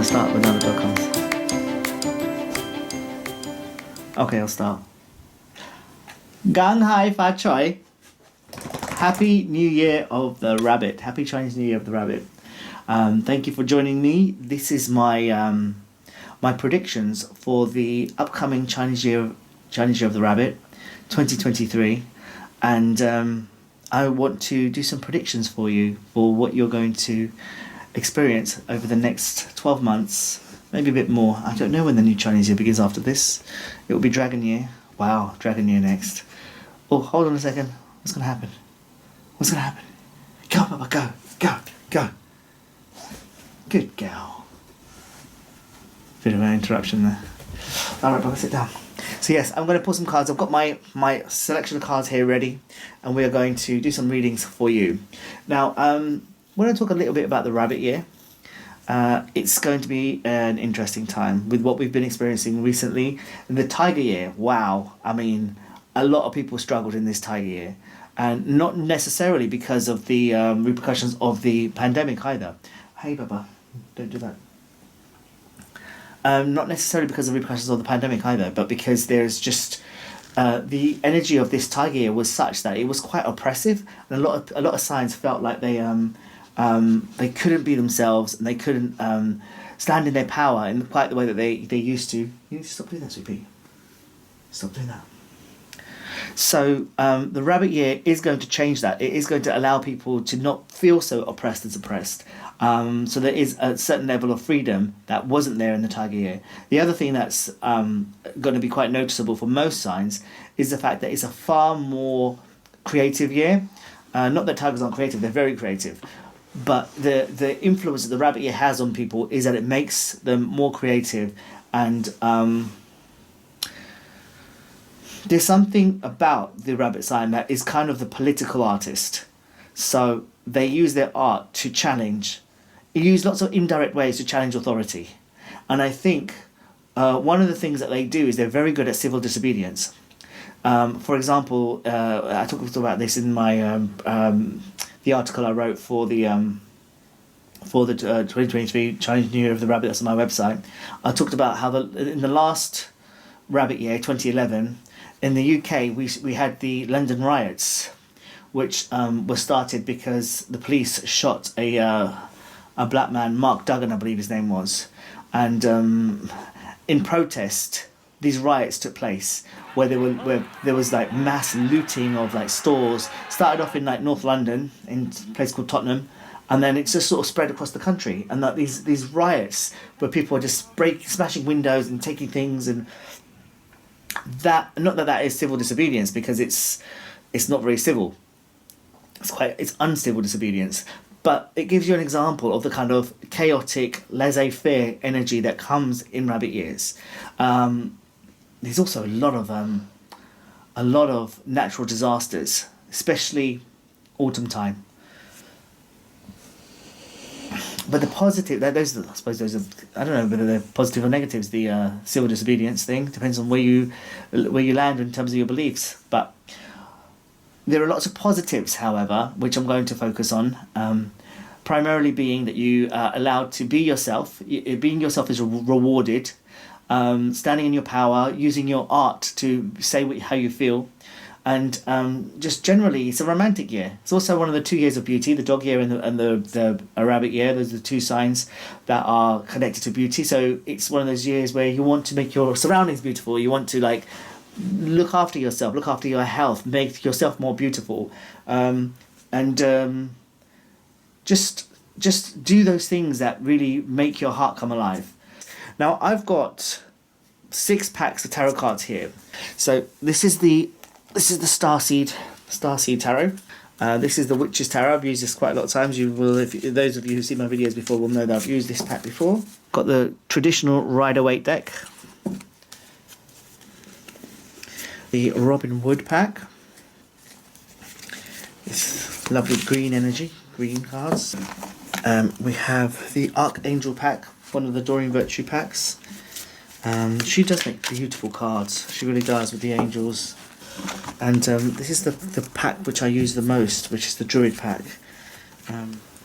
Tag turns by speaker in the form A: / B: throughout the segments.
A: to start when another dog comes. Okay, I'll start. Gang Hai Fa Choi. Happy New Year of the Rabbit. Happy Chinese New Year of the Rabbit. Thank you for joining me. This is my my predictions for the upcoming Chinese Year of the Rabbit, 2023, and I want to do some predictions for you for what you're going to experience over the next 12 months, maybe a bit more. I don't know when the new Chinese Year begins after this. It will be Dragon Year. Wow, Dragon Year next. Oh, hold on a second. What's going to happen? What's going to happen? Go, Papa, go, go, go. Good girl. Bit of an interruption there. Alright, Papa, sit down. So yes, I'm going to pull some cards. I've got my selection of cards here ready, and we are going to do some readings for you. Now, we're going to talk a little bit about the Rabbit Year. It's going to be an interesting time with what we've been experiencing recently. The Tiger Year, wow. I mean, a lot of people struggled in this Tiger Year, and not necessarily because of the repercussions of the pandemic either. Hey, Baba, don't do that. Not necessarily because of the repercussions of the pandemic either, but because there's just the energy of this Tiger Year was such that it was quite oppressive, and a lot of signs felt like they couldn't be themselves, and they couldn't stand in their power in quite the way that they used to. You need to stop doing that, sweetie. Stop doing that. So the Rabbit Year is going to change that. It is going to allow people to not feel so oppressed and suppressed. So there is a certain level of freedom that wasn't there in the Tiger Year. The other thing that's going to be quite noticeable for most signs is the fact that it's a far more creative year. Not that tigers aren't creative, they're very creative. But the influence that the Rabbit Year has on people is that it makes them more creative, and there's something about the rabbit sign that is kind of the political artist. So they use their art to challenge. You use lots of indirect ways to challenge authority. And I think one of the things that they do is they're very good at civil disobedience. For example, I talked about this in my the article I wrote for the 2023 Chinese New Year of the Rabbit. That's on my website. I talked about how in the last Rabbit Year, 2011, in the UK, we had the London riots, which were started because the police shot a black man, Mark Duggan, I believe his name was, and in protest, these riots took place where there was like mass looting of like stores. Started off in like North London, in a place called Tottenham, and then it just sort of spread across the country. And that these riots where people are just smashing windows and taking things, and that, not that is civil disobedience, because it's not very civil. It's uncivil disobedience, but it gives you an example of the kind of chaotic, laissez-faire energy that comes in Rabbit Years. There's also a lot of natural disasters, especially autumn time. But the positive, I suppose those are, I don't know whether they're positive or negatives. The civil disobedience thing depends on where you land in terms of your beliefs. But there are lots of positives, however, which I'm going to focus on. Primarily being that you are allowed to be yourself. Being yourself is rewarded. Standing in your power, using your art to say how you feel. And just generally, it's a romantic year. It's also one of the 2 years of beauty, the dog year and the Rabbit Year. Those are the two signs that are connected to beauty. So it's one of those years where you want to make your surroundings beautiful. You want to like look after yourself, look after your health, make yourself more beautiful, and just do those things that really make your heart come alive. Now I've got 6 packs of tarot cards here. So this is the Starseed Tarot. This is the Witch's Tarot. I've used this quite a lot of times. You will, those of you who've seen my videos before will know that I've used this pack before. Got the traditional Rider-Waite deck. The Robin Wood pack. This lovely green energy, green cards. We have the Archangel pack, one of the Doreen Virtue packs. She does make beautiful cards. She really does, with the angels. And this is the pack which I use the most, which is the Druid pack.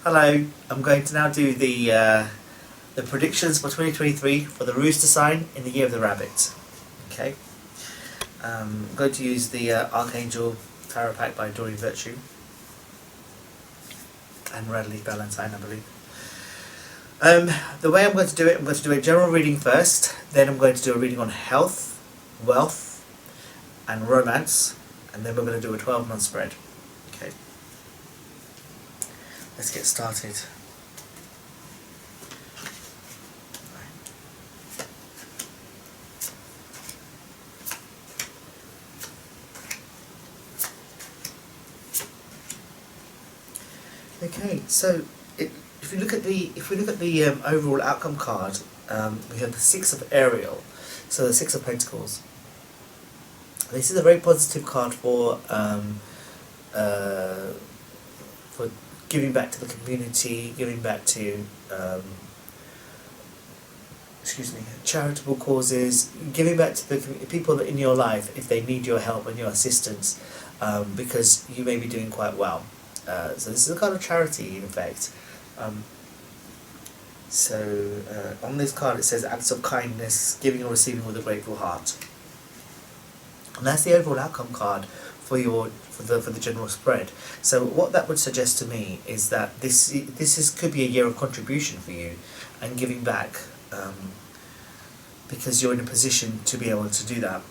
A: Hello, I'm going to now do the the predictions for 2023 for the Rooster sign in the year of the Rabbit. Okay. I'm going to use the Archangel Tarot pack by Doreen Virtue and Radley Valentine, I believe. The way I'm going to do it, I'm going to do a general reading first, then I'm going to do a reading on health, wealth, and romance, and then we're going to do a 12-month spread. Okay. Let's get started. Okay, so if we look at the overall outcome card, we have the Six of Ariel, so the Six of Pentacles. This is a very positive card for giving back to the community, giving back to charitable causes, giving back to the people in your life if they need your help and your assistance, because you may be doing quite well. So this is a kind of charity in effect. On this card it says acts of kindness, giving or receiving with a grateful heart. And that's the overall outcome card for the general spread. So what that would suggest to me is that this could be a year of contribution for you and giving back, because you're in a position to be able to do that.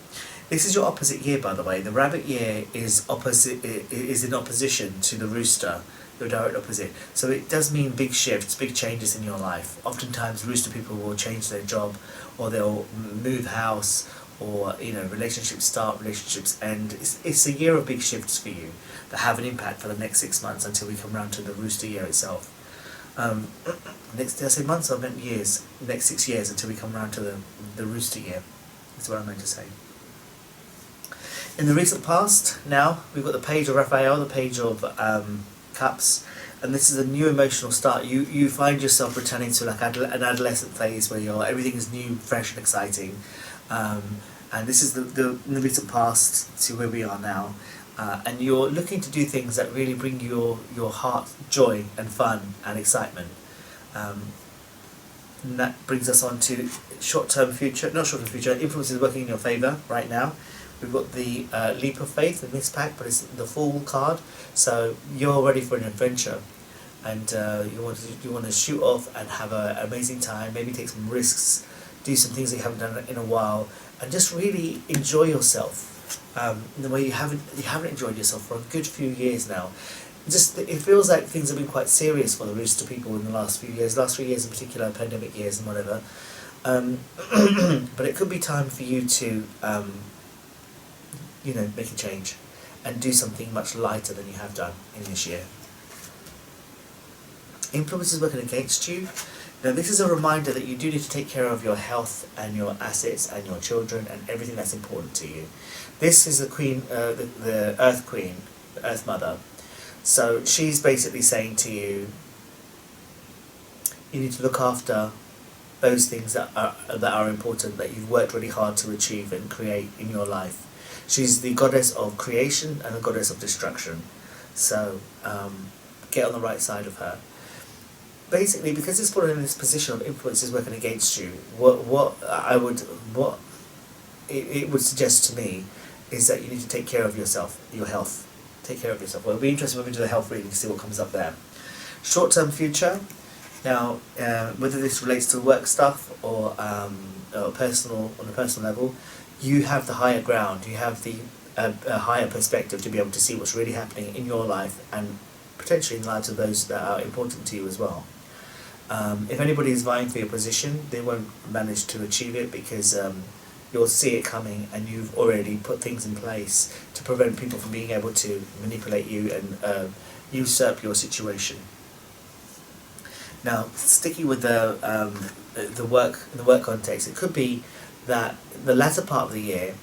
A: This is your opposite year, by the way. The Rabbit year is in opposition to the Rooster, your direct opposite. So it does mean big shifts, big changes in your life. Oftentimes Rooster people will change their job, or they'll move house, or relationships start, relationships end. It's a year of big shifts for you that have an impact for the next 6 months until we come round to the Rooster year itself. Did I say months? I meant years. Next 6 years until we come round to the Rooster year. That's what I meant to say. In the recent past, now we've got the Page of Raphael, the Page of Cups, and this is a new emotional start. You find yourself returning to like an adolescent phase where everything is new, fresh, and exciting. And this is in the recent past to where we are now, and you're looking to do things that really bring your heart joy and fun and excitement. And that brings us on to short-term future, influences working in your favour right now. We've got the Leap of Faith in this pack, but it's the Fool card, so you're ready for an adventure, and you want to shoot off and have an amazing time, maybe take some risks, do some things that you haven't done in a while, and just really enjoy yourself in the way you haven't enjoyed yourself for a good few years now. It feels like things have been quite serious for the Rooster people in the last 3 years in particular, pandemic years and whatever. But it could be time for you to make a change and do something much lighter than you have done in this year. Influences working against you. Now this is a reminder that you do need to take care of your health and your assets and your children and everything that's important to you. This is the Queen, the Earth Queen, the Earth Mother. So she's basically saying to you, you need to look after those things that are important, that you've worked really hard to achieve and create in your life. She's the goddess of creation and the goddess of destruction. So get on the right side of her. Basically, because it's put in this position of influences working against you, it would suggest to me is that you need to take care of yourself, your health. Take care of yourself. Well, it'll be interesting when we do the health reading to see what comes up there. Short-term future. Now, whether this relates to work stuff or personal, on a personal level, you have the higher ground. You have the a higher perspective to be able to see what's really happening in your life and potentially in the lives of those that are important to you as well. If anybody is vying for your position, they won't manage to achieve it because you'll see it coming and you've already put things in place to prevent people from being able to manipulate you and usurp your situation. Now, sticking with the work context, it could be that the latter part of the year,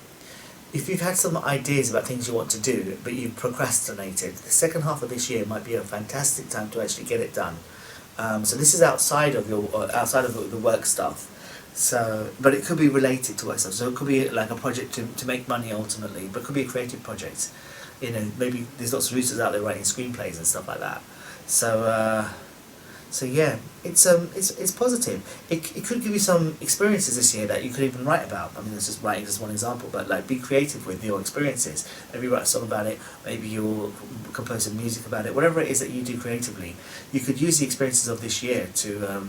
A: if you've had some ideas about things you want to do but you've procrastinated, the second half of this year might be a fantastic time to actually get it done. So this is outside of the work stuff. So, but it could be related to work stuff. So it could be like a project to make money ultimately, but it could be a creative project. Maybe there's lots of roosters out there writing screenplays and stuff like that. So So yeah, it's positive. It could give you some experiences this year that you could even write about. I mean, this is writing as one example, but like be creative with your experiences. Maybe write a song about it. Maybe you'll compose some music about it. Whatever it is that you do creatively, you could use the experiences of this year to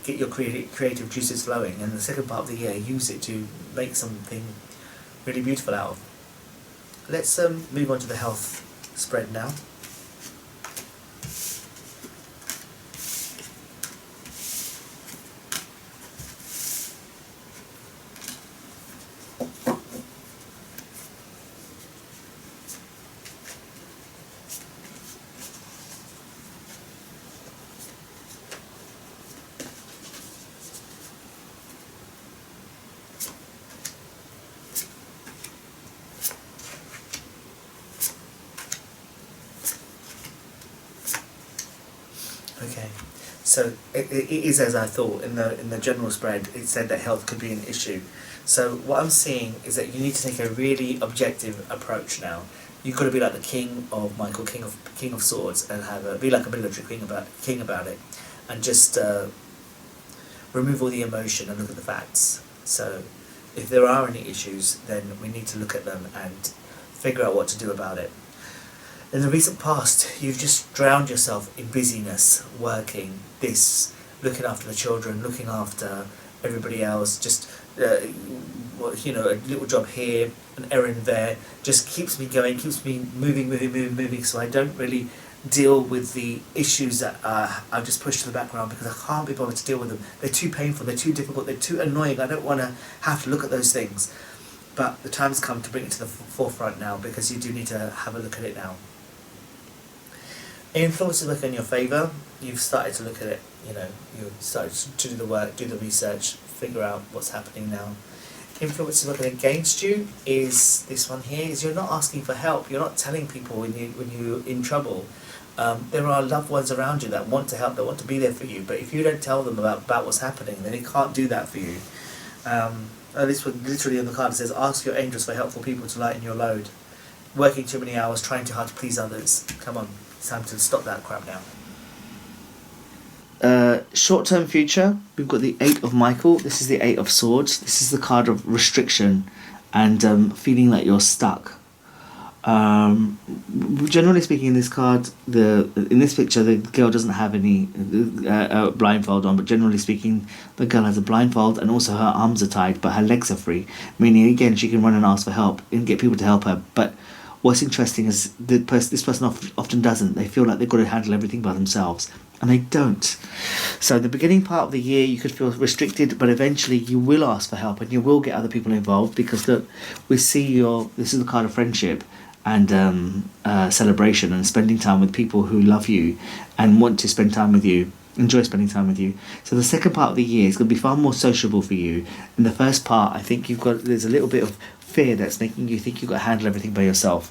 A: get your creative juices flowing. And the second part of the year, use it to make something really beautiful out of. Let's move on to the health spread now. Okay, so it is as I thought. In the general spread, it said that health could be an issue. So what I'm seeing is that you need to take a really objective approach now. You've got to be like the King of Michael, King of Swords, and be like a military king about it, and just remove all the emotion and look at the facts. So if there are any issues, then we need to look at them and figure out what to do about it. In the recent past, you've just drowned yourself in busyness, working, looking after the children, looking after everybody else, just, a little job here, an errand there, just keeps me going, keeps me moving, so I don't really deal with the issues that I've just pushed to the background because I can't be bothered to deal with them. They're too painful, they're too difficult, they're too annoying, I don't want to have to look at those things. But the time's come to bring it to the forefront now because you do need to have a look at it now. Influence is working in your favour. You've started to look at it, you've started to do the work, do the research, figure out what's happening now. Influence is working against you is this one here, is you're not asking for help, you're not telling people when you're in trouble. There are loved ones around you that want to help, that want to be there for you, but if you don't tell them about what's happening, then they can't do that for you. This one literally on the card says, ask your angels for helpful people to lighten your load. Working too many hours, trying too hard to please others. Come on. It's time to stop that crap now. Short-term future, we've got the 8 of Michael. This is the 8 of Swords. This is the card of restriction and feeling like you're stuck. Generally speaking, in this card, in this picture, the girl doesn't have any blindfold on, but generally speaking, the girl has a blindfold and also her arms are tied, but her legs are free. Meaning, again, she can run and ask for help and get people to help her, but what's interesting is this person often doesn't. They feel like they've got to handle everything by themselves, and they don't. So the beginning part of the year, you could feel restricted, but eventually you will ask for help, and you will get other people involved because look, this is the card of friendship and celebration and spending time with people who love you and want to spend time with you, enjoy spending time with you. So the second part of the year is going to be far more sociable for you. In the first part, I think there's a little bit of fear that's making you think you've got to handle everything by yourself.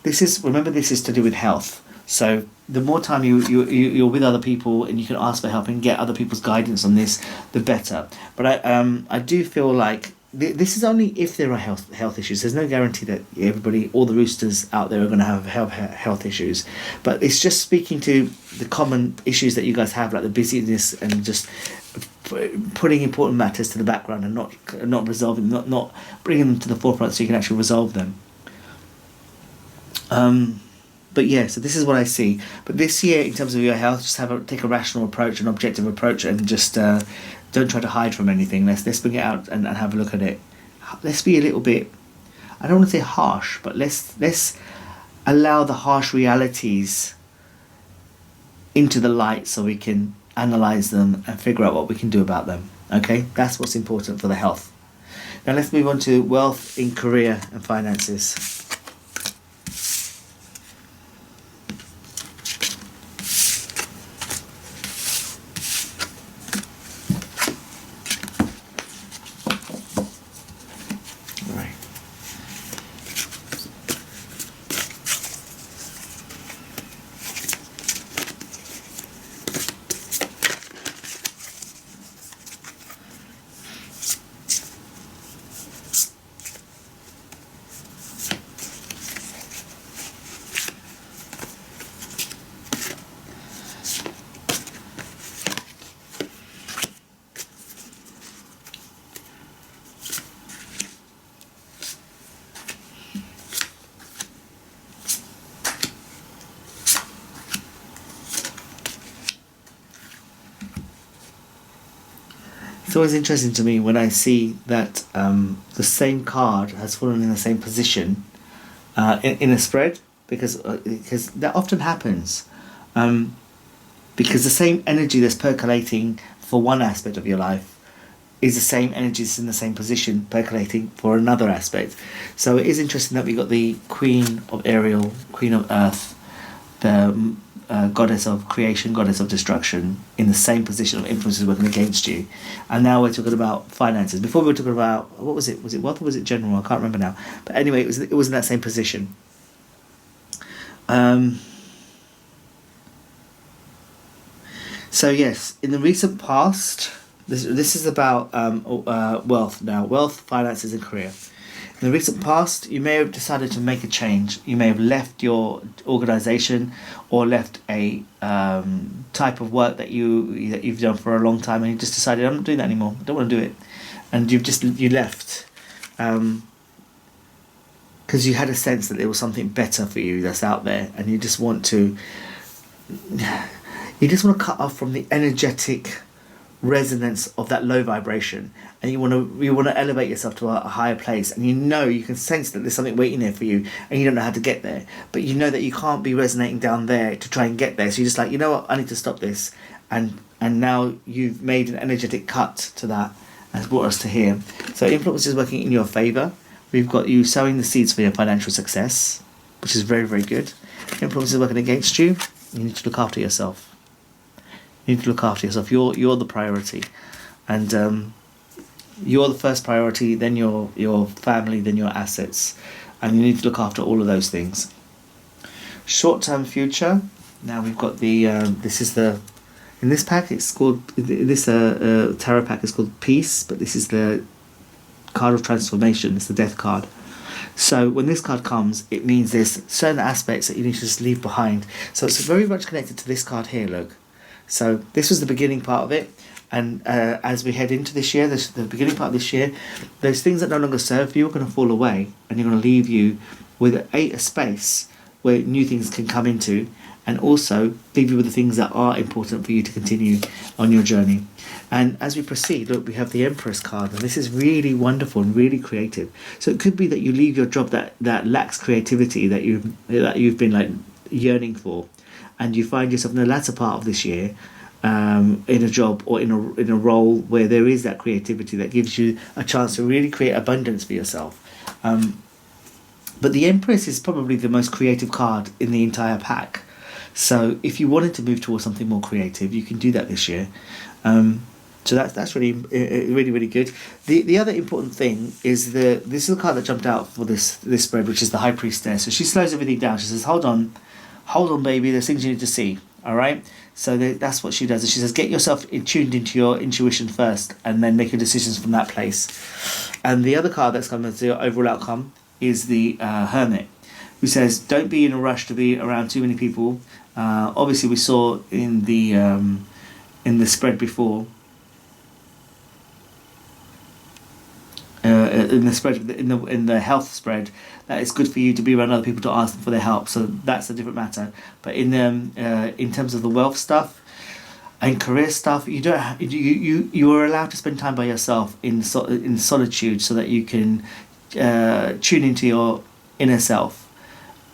A: This is to do with health. So the more time you're with other people and you can ask for help and get other people's guidance on this, the better. But I do feel like this is only if there are health issues. There's no guarantee that all the roosters out there are going to have health issues. But it's just speaking to the common issues that you guys have, like the busyness and just putting important matters to the background and not resolving, not bringing them to the forefront so you can actually resolve them. But yeah, so this is what I see. But this year, in terms of your health, just take a rational approach, an objective approach, and just don't try to hide from anything. Let's bring it out and have a look at it. Let's be a little bit, I don't want to say harsh, but let's allow the harsh realities into the light so we can analyze them and figure out what we can do about them. Okay, that's what's important for the health. Now let's move on to wealth in career and finances. always interesting to me when I see that the same card has fallen in the same position in a spread, because that often happens. Because the same energy that's percolating for one aspect of your life is the same energy that's in the same position percolating for another aspect. So it is interesting that we got the Queen of Ariel, Queen of Earth, the goddess of creation, goddess of destruction, in the same position of influences working against you. And now we're talking about finances. Before we were talking about, what was it? Was it wealth or was it general? I can't remember now. But anyway, it was in that same position. So yes, in the recent past, this is about wealth now. Wealth, finances and career. In the recent past, you may have decided to make a change. You may have left your organisation or left a type of work that you've done for a long time, and you just decided, I'm not doing that anymore. I don't want to do it, and you left because you had a sense that there was something better for you that's out there, and you just want to cut off from the energetic resonance of that low vibration, and you want to elevate yourself to a higher place, and you can sense that there's something waiting there for you, and you don't know how to get there, but you know that you can't be resonating down there to try and get there, so you're just like, you know what, I need to stop this, and now you've made an energetic cut to that, and it's brought us to here. So influence is working in your favor. We've got you sowing the seeds for your financial success, which is very, very good. Influence is working against you. You need to look after yourself. You need to look after yourself. You're the priority, and you're the first priority. Then your family, then your assets, and you need to look after all of those things. Short-term future. Now we've got the in this pack it's called tarot pack is called Peace, but this is the card of transformation. It's the Death card. So when this card comes, it means there's certain aspects that you need to just leave behind. So it's very much connected to this card here. Look. So this was the beginning part of it, and as we head into this year, the beginning part of this year, those things that no longer serve you are going to fall away, and you're going to leave you with a space where new things can come into, and also leave you with the things that are important for you to continue on your journey. And as we proceed, look, we have the Empress card, and this is really wonderful and really creative. So it could be that you leave your job that lacks creativity, that you've been like yearning for, and you find yourself in the latter part of this year in a job or in a role where there is that creativity that gives you a chance to really create abundance for yourself. But the Empress is probably the most creative card in the entire pack. So if you wanted to move towards something more creative, you can do that this year. So that's really, really, really good. The other important thing is this is the card that jumped out for this spread, which is the High Priestess. So she slows everything down. She says, hold on, baby, there's things you need to see, all right? So that's what she does. And she says, get yourself tuned into your intuition first, and then make your decisions from that place. And the other card that's coming to your overall outcome is the Hermit, who says, don't be in a rush to be around too many people. Obviously, we saw in the spread before, in the health spread, that it's good for you to be around other people to ask them for their help. So that's a different matter. But in terms of the wealth stuff and career stuff, you are allowed to spend time by yourself in solitude, so that you can tune into your inner self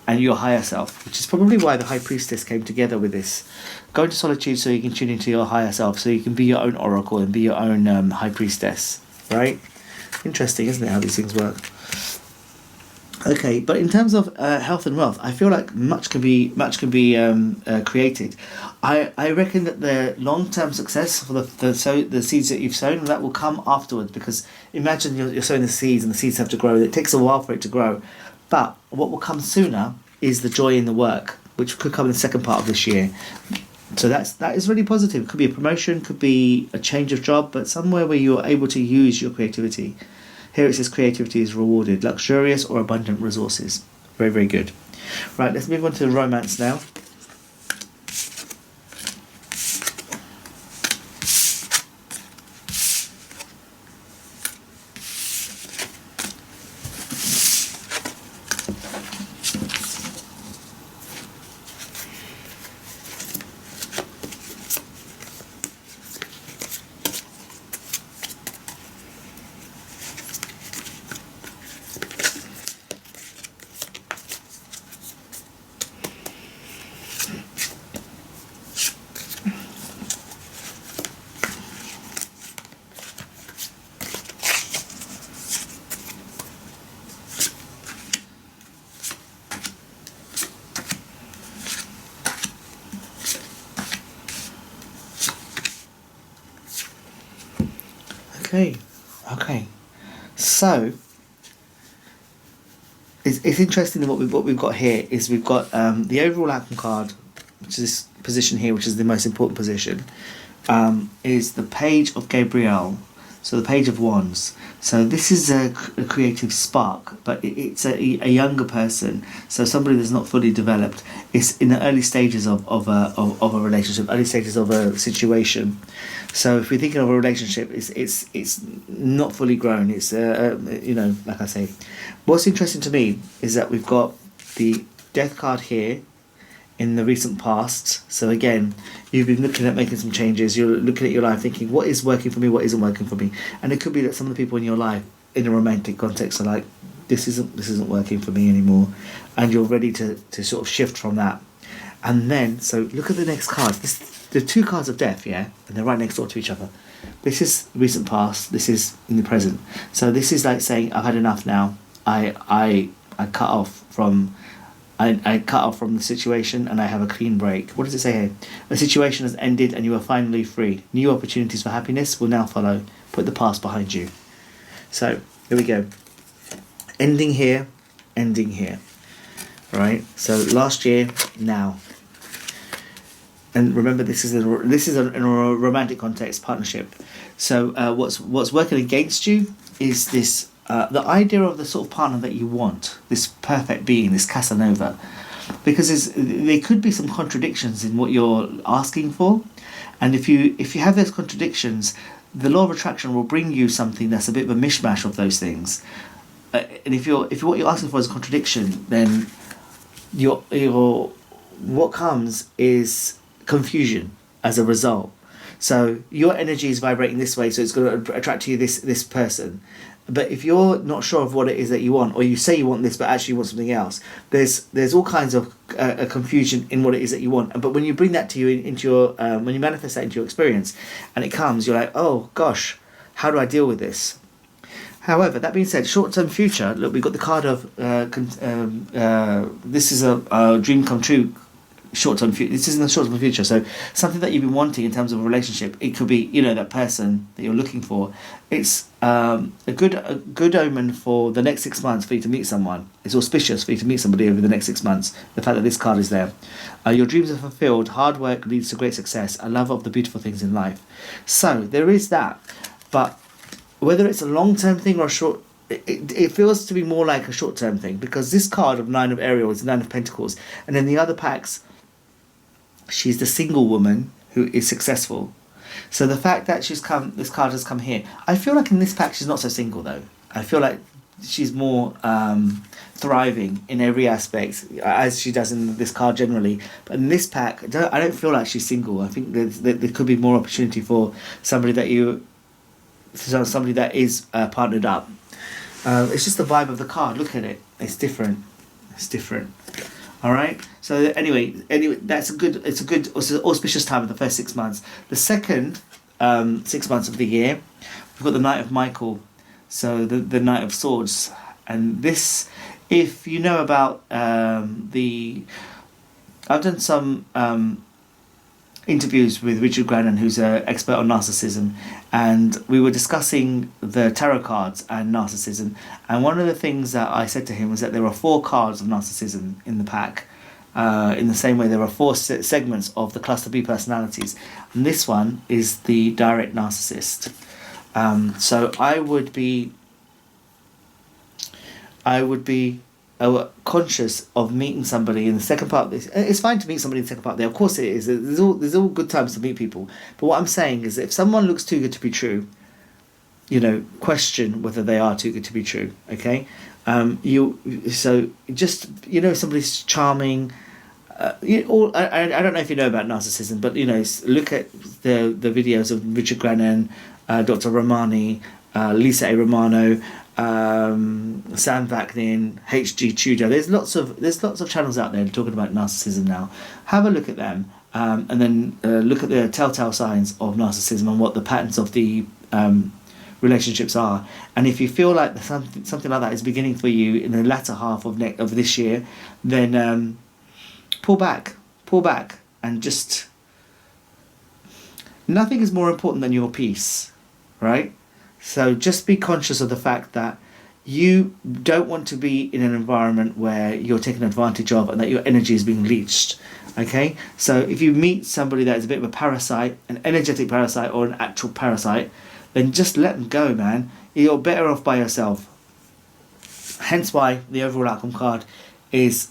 A: and your higher self, which is probably why the High Priestess came together with this. Go into solitude so you can tune into your higher self, so you can be your own oracle and be your own High Priestess, right? Interesting, isn't it, how these things work? Okay, but in terms of health and wealth, I feel like much can be created. I reckon that the long-term success for the seeds that you've sown, that will come afterwards, because imagine you're sowing the seeds and the seeds have to grow. It takes a while for it to grow. But what will come sooner is the joy in the work, which could come in the second part of this year. So that is really positive. It could be a promotion, could be a change of job, but somewhere where you're able to use your creativity. Here it says creativity is rewarded, luxurious or abundant resources. Very, very good. Right, let's move on to romance now. Okay. So it's interesting that what we've got here is we've got the overall outcome card, which is this position here, which is the most important position, is the Page of Gabriel. So the Page of Wands. So this is a creative spark, but it's a younger person. So somebody that's not fully developed. It's in the early stages of a relationship, early stages of a situation. So if we're thinking of a relationship, it's not fully grown. It's like I say, what's interesting to me is that we've got the Death card here in the recent past. So again, you've been looking at making some changes. You're looking at your life thinking, what is working for me, what isn't working for me. And it could be that some of the people in your life in a romantic context are like, this isn't working for me anymore, and you're ready to sort of shift from that. And then, so look at the next card. The two cards of death, yeah, and they're right next door to each other. This is recent past, this is in the present. So this is like saying, I've had enough now. I cut off from the situation, and I have a clean break. What does it say here? The situation has ended and you are finally free. New opportunities for happiness will now follow. Put the past behind you. So here we go. Ending here, ending here. Right? So last year, now. And remember, this is in a romantic context, partnership. So what's working against you is this. The idea of the sort of partner that you want, this perfect being, this Casanova, because there could be some contradictions in what you're asking for, and if you have those contradictions, the law of attraction will bring you something that's a bit of a mishmash of those things, and if what you're asking for is a contradiction, then what comes is confusion as a result. So your energy is vibrating this way, so it's going to attract to you this person. But if you're not sure of what it is that you want, or you say you want this but actually you want something else, there's all kinds of confusion in what it is that you want. But when you bring that to you into your when you manifest that into your experience, and it comes, you're like, oh gosh, how do I deal with this? However, that being said, short-term future. Look, we've got the card of this is a dream come true. Short-term future. This isn't a short-term future. So something that you've been wanting in terms of a relationship. It could be, that person that you're looking for. It's a good omen for the next 6 months for you to meet someone. It's auspicious for you to meet somebody over the next 6 months. The fact that this card is there. Your dreams are fulfilled. Hard work leads to great success. A love of the beautiful things in life. So there is that. But whether it's a long-term thing or a short, it feels to be more like a short-term thing, because this card of Nine of Ariel is Nine of Pentacles, and in the other packs, she's the single woman who is successful. So the fact that this card has come here, I feel like in this pack she's not so single though. I feel like she's more thriving in every aspect, as she does in this card generally. But in this pack, I don't feel like she's single. I think there could be more opportunity for somebody that is partnered up. It's just the vibe of the card. Look at it. It's different. All right. So anyway, it's a good auspicious time of the first 6 months. The second 6 months of the year, we've got the Knight of Michael, so the Knight of Swords, and this, if you know about I've done some interviews with Richard Grannon, who's an expert on narcissism, and we were discussing the tarot cards and narcissism, and one of the things that I said to him was that there are 4 cards of narcissism in the pack, in the same way there are 4 segments of the cluster B personalities, and this one is the direct narcissist. So I would be conscious of meeting somebody in the second part of this. It's fine to meet somebody in the second part there, of course it is. There's all good times to meet people. But what I'm saying is that if someone looks too good to be true, question whether they are too good to be true. Okay, somebody's charming. I don't know if you know about narcissism, but look at the videos of Richard Grannon, Dr. Romani, Lisa A. Romano, Sam Vaknin, H.G. Tudor. There's lots of channels out there talking about narcissism now. Have a look at them, and then look at the telltale signs of narcissism and what the patterns of the relationships are. And if you feel like something like that is beginning for you in the latter half of this year, then pull back, and just, nothing is more important than your peace, right? So just be conscious of the fact that you don't want to be in an environment where you're taken advantage of and that your energy is being leached. Okay? So if you meet somebody that is a bit of a parasite, an energetic parasite or an actual parasite, then just let them go, man. You're better off by yourself. Hence why the overall outcome card is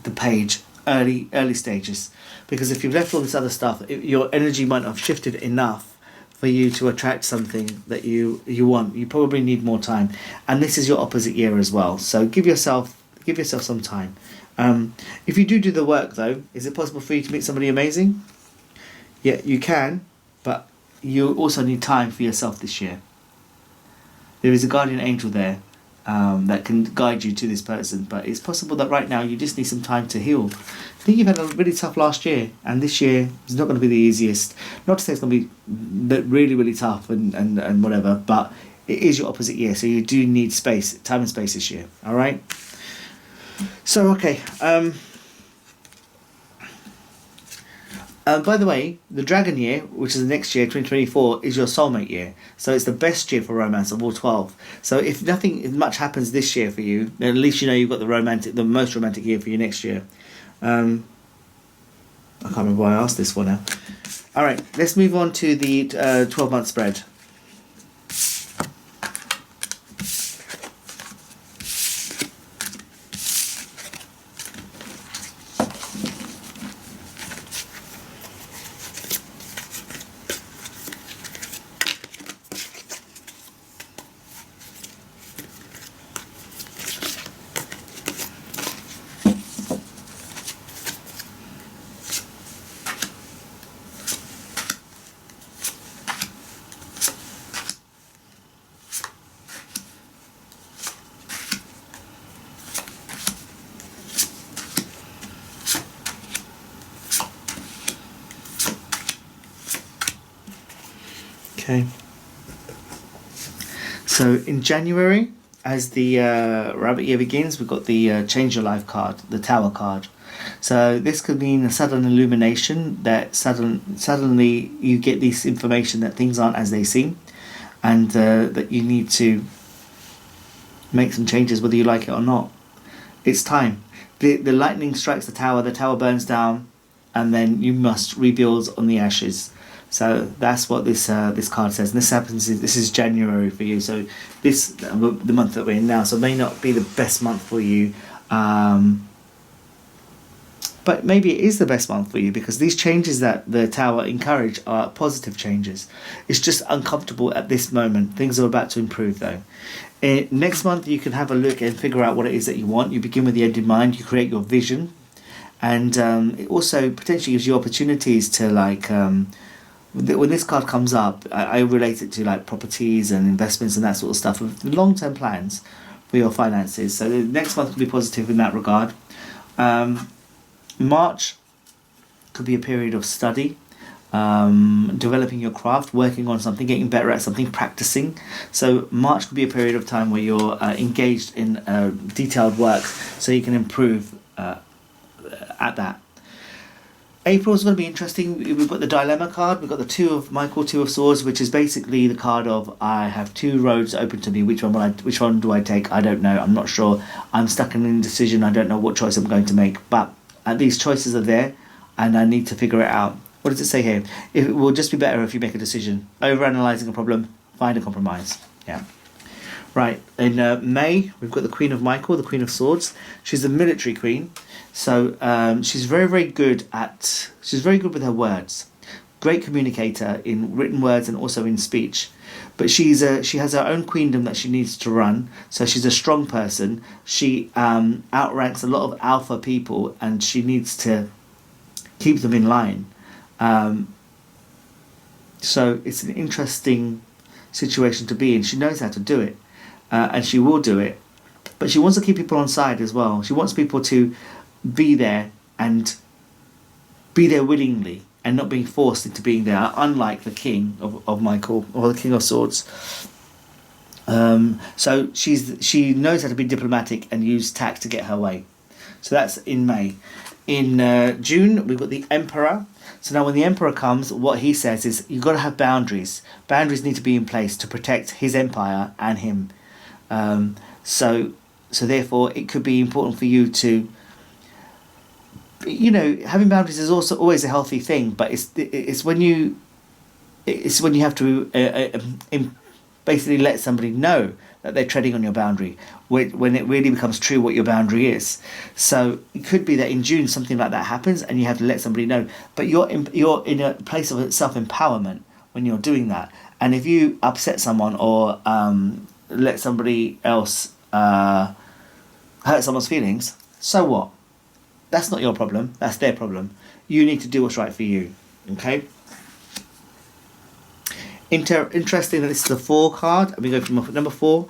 A: the page, early stages. Because if you've left all this other stuff, your energy might not have shifted enough for you to attract something that you want. You probably need more time. And this is your opposite year as well. So give yourself some time. If you do the work though, is it possible for you to meet somebody amazing? Yeah, you can, but you also need time for yourself this year. There is a guardian angel there that can guide you to this person, but it's possible that right now you just need some time to heal. I think you've had a really tough last year, and this year is not going to be the easiest. Not to say it's going to be really, really tough and whatever, but it is your opposite year, so you do need space, time and space this year, all right? So, okay. By the way, the dragon year, which is the next year, 2024, is your soulmate year. So it's the best year for romance of all 12. So if nothing much happens this year for you, then at least you know you've got the most romantic year for you next year. I can't remember why I asked this one now. All right, let's move on to the 12-month spread. Okay. So in January, as the rabbit year begins, we've got the Change Your Life card, the Tower card. So this could mean a sudden illumination that suddenly you get this information that things aren't as they seem, and that you need to make some changes whether you like it or not. It's time. The lightning strikes the tower burns down, and then you must rebuild on the ashes. So that's what this card says. And this happens. This is January for you. So this the month that we're in now. So it may not be the best month for you, but maybe it is the best month for you because these changes that the tower encourage are positive changes. It's just uncomfortable at this moment. Things are about to improve though. Next month you can have a look and figure out what it is that you want. You begin with the end in mind. You create your vision, and it also potentially gives you opportunities to like. When this card comes up, I relate it to like properties and investments and that sort of stuff, long-term plans for your finances. So the next month will be positive in that regard. March could be a period of study, developing your craft, working on something, getting better at something, practicing. So March could be a period of time where you're engaged in detailed work so you can improve at that. April is going to be interesting. We've got the Dilemma card. We've got the Two of Swords, which is basically the card of I have two roads open to me. Which one do I take? I don't know. I'm not sure. I'm stuck in an indecision. I don't know what choice I'm going to make. But these choices are there, and I need to figure it out. What does it say here? It will just be better if you make a decision. Overanalyzing a problem, find a compromise. Yeah. Right, in May, we've got the Queen of Michael, the Queen of Swords. She's the military queen, so she's very, very good with her words. Great communicator in written words and also in speech. But she has her own queendom that she needs to run, so she's a strong person. She outranks a lot of alpha people, and she needs to keep them in line. So it's an interesting situation to be in. She knows how to do it. And she will do it, but she wants to keep people on side as well. She wants people to be there and be there willingly and not being forced into being there, unlike the King of Michael or the King of Swords. So she knows how to be diplomatic and use tact to get her way. So that's in May. In June, we've got the Emperor. So now when the Emperor comes, what he says is you've got to have boundaries. Boundaries need to be in place to protect his empire and him. So therefore it could be important for you to, having boundaries is also always a healthy thing, but it's when you have to basically let somebody know that they're treading on your boundary when it really becomes true what your boundary is. So it could be that in June something like that happens and you have to let somebody know, but you're in a place of self-empowerment when you're doing that. And if you upset someone or let somebody else hurt someone's feelings, so what? That's not your problem, that's their problem. You need to do what's right for you. Okay? Interesting that this is a 4 card, and we go from number 4,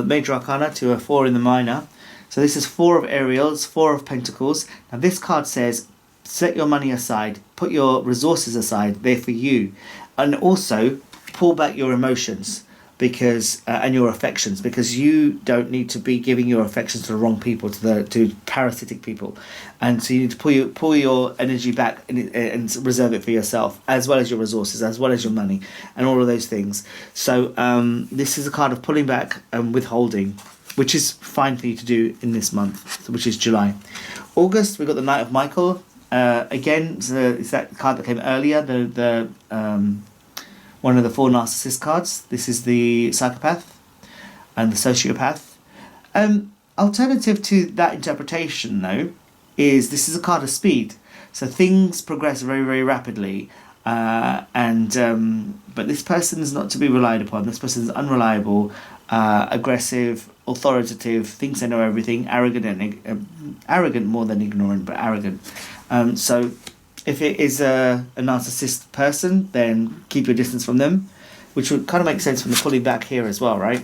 A: major arcana, to a 4 in the minor. So this is 4 of Ariels, 4 of Pentacles. Now this card says, set your money aside, put your resources aside, they're for you. And also, pull back your emotions because and your affections, because you don't need to be giving your affections to the wrong people, to parasitic people. And so you need to pull your energy back and reserve it for yourself, as well as your resources, as well as your money, and all of those things. So this is a card of pulling back and withholding, which is fine for you to do in this month, which is July. August, we've got the Knight of Michael. Again, it's that card that came earlier, the one of the 4 narcissist cards. This is the psychopath and the sociopath. Alternative to that interpretation, though, is this is a card of speed. So things progress very, very rapidly. But this person is not to be relied upon. This person is unreliable, aggressive, authoritative, thinks they know everything, arrogant more than ignorant, but arrogant. So if it is a narcissist person, then keep your distance from them, which would kind of make sense from the pulling back here as well, right?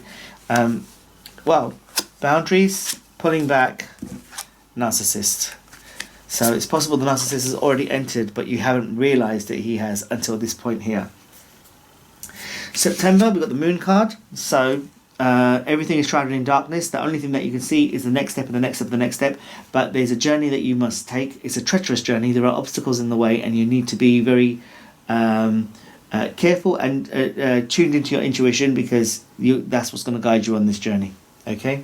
A: Boundaries, pulling back, narcissist. So it's possible the narcissist has already entered, but you haven't realised that he has until this point here. September, we've got the Moon card. So everything is shrouded in darkness. The only thing that you can see is the next step and the next step and the next step. But there's a journey that you must take. It's a treacherous journey. There are obstacles in the way, and you need to be very careful and tuned into your intuition, because that's what's going to guide you on this journey. Okay?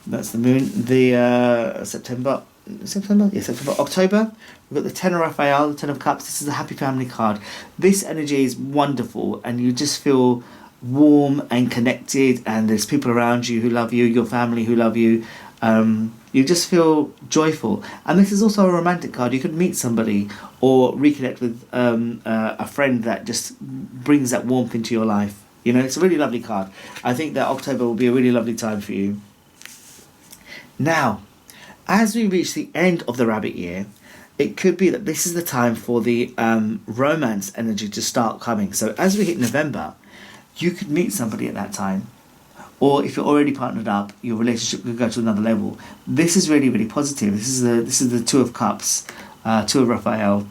A: That's the Moon. The September. October, we've got the Ten of Raphael, the Ten of Cups. This is a happy family card. This energy is wonderful, and you just feel warm and connected, and there's people around you who love you, your family who love you. You just feel joyful. And this is also a romantic card. You could meet somebody or reconnect with a friend that just brings that warmth into your life. You know, it's a really lovely card. I think that October will be a really lovely time for you. Now, as we reach the end of the rabbit year, it could be that this is the time for the romance energy to start coming. So as we hit November, you could meet somebody at that time. Or if you're already partnered up, your relationship could go to another level. This is really, really positive. This is the Two of Cups, Two of Raphael.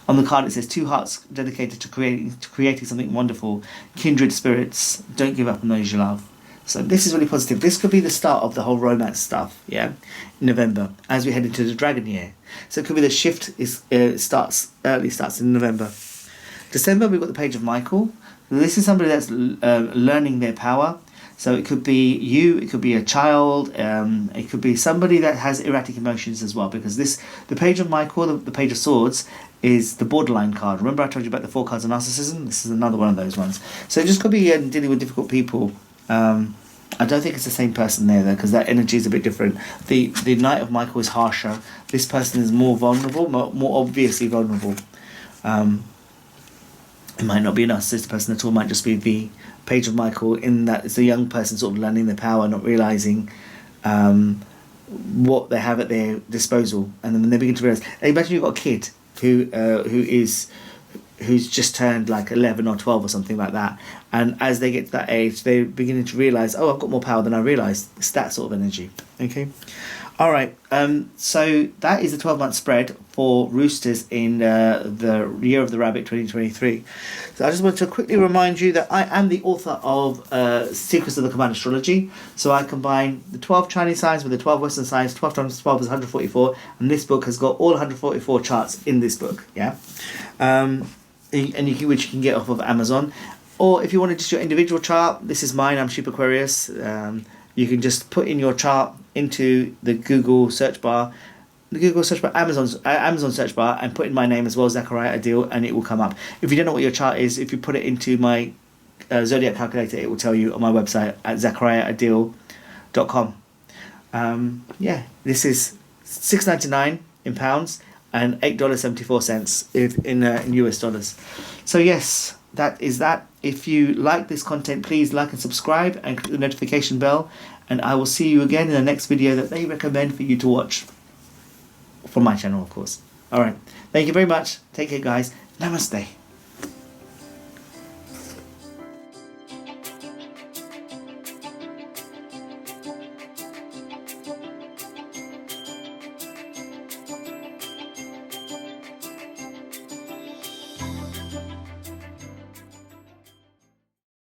A: On the card it says 2 hearts dedicated to creating something wonderful. Kindred spirits, don't give up on those you love. So this is really positive. This could be the start of the whole romance stuff, yeah, in November, as we head into the dragon year. So it could be the shift starts in November. December, we've got the Page of Michael. This is somebody that's learning their power. So it could be you, it could be a child, it could be somebody that has erratic emotions as well, because the Page of Michael, the Page of Swords, is the borderline card. Remember I told you about the 4 cards of narcissism? This is another one of those ones. So it just could be dealing with difficult people. I don't think it's the same person there, though, because that energy is a bit different. The Knight of Michael is harsher. This person is more vulnerable, more obviously vulnerable. It might not be a narcissistic person at all. It might just be the Page of Michael, in that it's a young person sort of learning their power, not realising what they have at their disposal. And then when they begin to realise... Imagine you've got a kid who's just turned like 11 or 12 or something like that, and as they get to that age, they're beginning to realize, oh, I've got more power than I realized. It's that sort of energy. Okay. All right. So that is the 12-month spread for roosters in the Year of the Rabbit 2023. So I just want to quickly remind you that I am the author of Secrets of the Combined Astrology. So I combine the 12 Chinese signs with the 12 Western signs. 12 times 12 is 144, and this book has got all 144 charts in this book. Yeah, which you can get off of Amazon. Or if you want to just your individual chart, this is mine. I'm Sheep Aquarius. You can just put in your chart into the Google search bar, Amazon search bar, and put in my name as well, Zakariya Adeel, and it will come up. If you don't know what your chart is, if you put it into my zodiac calculator, it will tell you on my website at zakariyaadeel.com. This is $6.99 in pounds and $8.74 in US dollars. So yes, that is that. If you like this content, please like and subscribe and click the notification bell, and I will see you again in the next video that they recommend for you to watch from my channel, of course. All right, thank you very much. Take care, guys. Namaste.